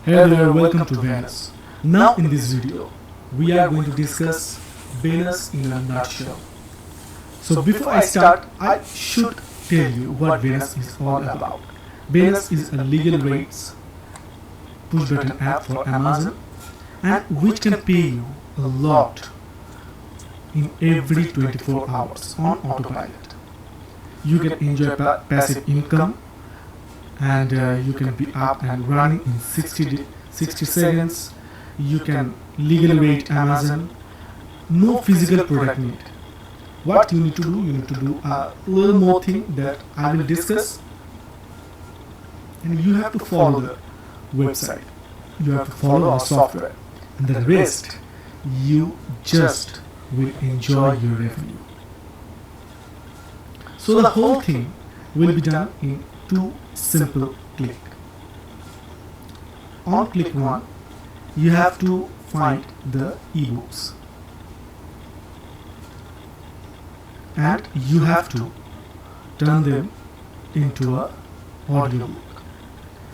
Hey there, welcome to Venus. Now in this video, we are going to discuss Venus in a nutshell. So before I start, I should tell you what Venus is all about. Venus is a legal rates push button app for Amazon and which can pay you a lot in every 24 hours on autopilot. You can enjoy passive income and you can be up and running in 60 seconds. You can legally rate Amazon. No physical product need. What you need to do a little more thing that I will discuss, and you have to follow the website, you have to follow our software, and the rest you just will enjoy your revenue. So the whole thing will be done in 2 simple click. On click 1, you have to find the ebooks and you have to turn them into a audiobook.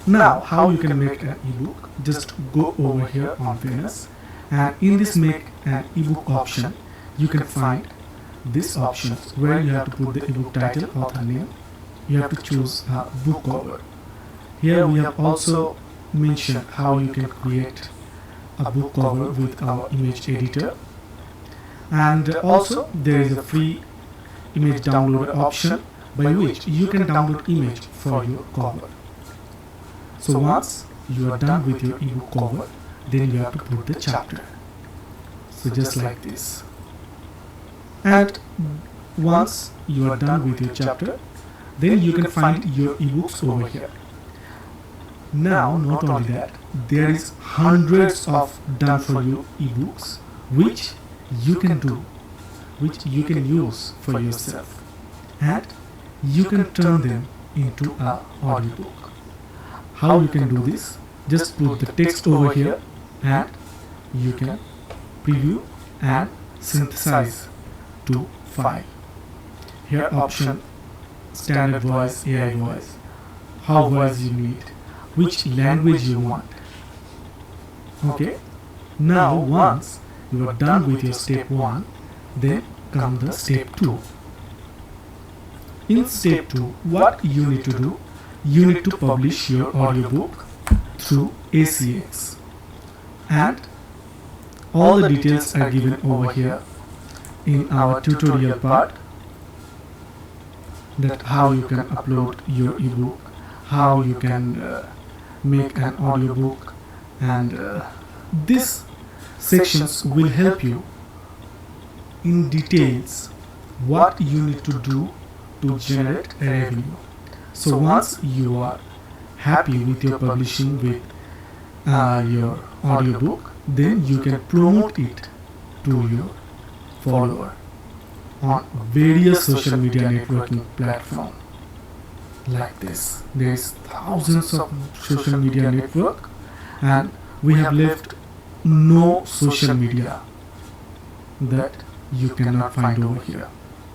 Now how you can make an ebook? Just go over here on Venus, and in this make an ebook option you can find this option where you have to put the ebook title, author name. You have to choose a book cover. Here we have also mentioned how you can create a book cover with our image editor, and also there is a free image download option by which you can download image for your cover. So once you are done with your ebook cover, then you have to put the chapter. So just like this. And once you are done with your chapter, then you can find your ebooks over here. Now not only that, there is hundreds of done for you ebooks which you can do, which you can use for yourself, and you can turn them into an audiobook. How you can do this? Just put the text over here and you can preview and synthesize to file. Here option standard voice, AI voice, how voice you need, which language you want. Okay, now once you are done with your step 1, then come the step 2. In step 2, what you need to do? You need to publish your audiobook through ACX, and all the details are given over here in our tutorial part, that how you can upload your ebook, how you can make an audiobook, and these sections will help you in details what you need to do to generate a revenue. So once you are happy with your publishing with your audiobook, then you can promote it to your follower on various social media networking platform like this. There is thousands of social media network, and we have left no social media that you cannot find over here.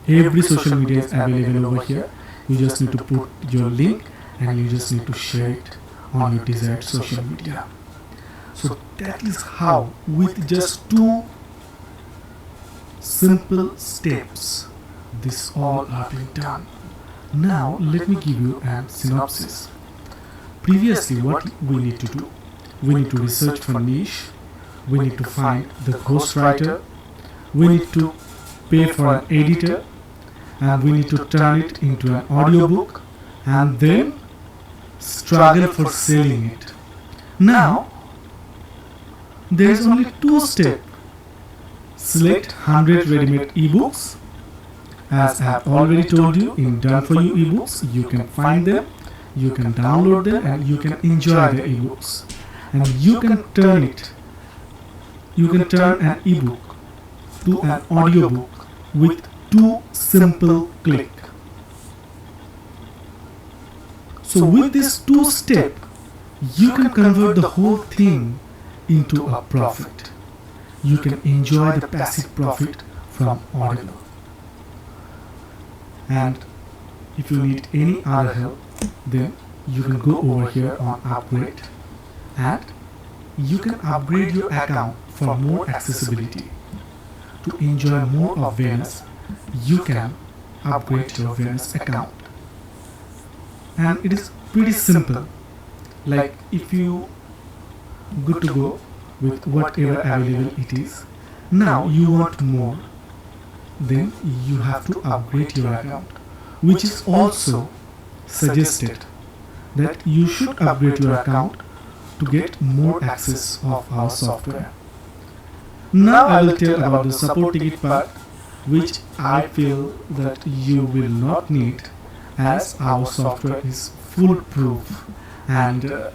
Every social media is available over here. You just need to put your link and you just need to share it on your desired social media. So that is how, with just 2 simple steps, this all are being done. Now let me give you a synopsis. Previously, what we need to do? We need to research for niche, we need to find the ghostwriter, we need to pay for an editor, and we need to turn it into an audiobook, and then struggle for selling it. Now there is only 2 steps. Select 100 ready-made ebooks. As I have already told you, in done for you ebooks, you can find them, you can download them, and you can enjoy the ebooks. And you can turn it, you can turn an ebook to an audiobook with 2 simple click. So with this 2 step, you can convert the whole thing into a profit. You can enjoy the passive profit from Audible. And if you need any other help, then you can go over here on upgrade and you can upgrade your account for more accessibility. To enjoy more of Venus, you can upgrade your Venus account. And it is pretty simple. Like if you good to go with whatever available it is, now you want more, then you have to upgrade your account, which is also suggested that you should upgrade your account to get more access of our software. Now I will tell about the support ticket part, which I feel that you will not need, as our software is foolproof and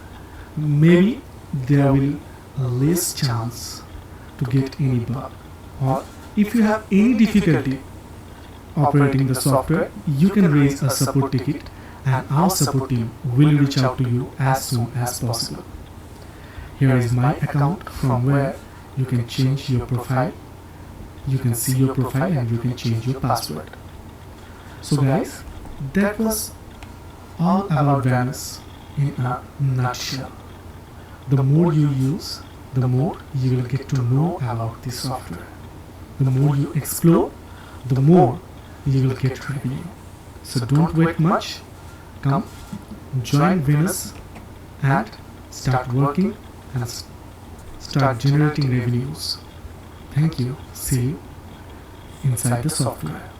maybe there will less chance to get any bug. Or if you have any difficulty operating the software, you can raise a support ticket and our support team will reach out to you as soon as possible. Here is my account from where you can change your profile. You can see your profile and you can change your password. So guys, that was all about Venus in a nutshell. The more you use, the more you will get to know about this software. The more you explore, the more you will get revenue. So don't wait much. Come, join Venus and start working and start generating revenues. Thank you. See you inside the software.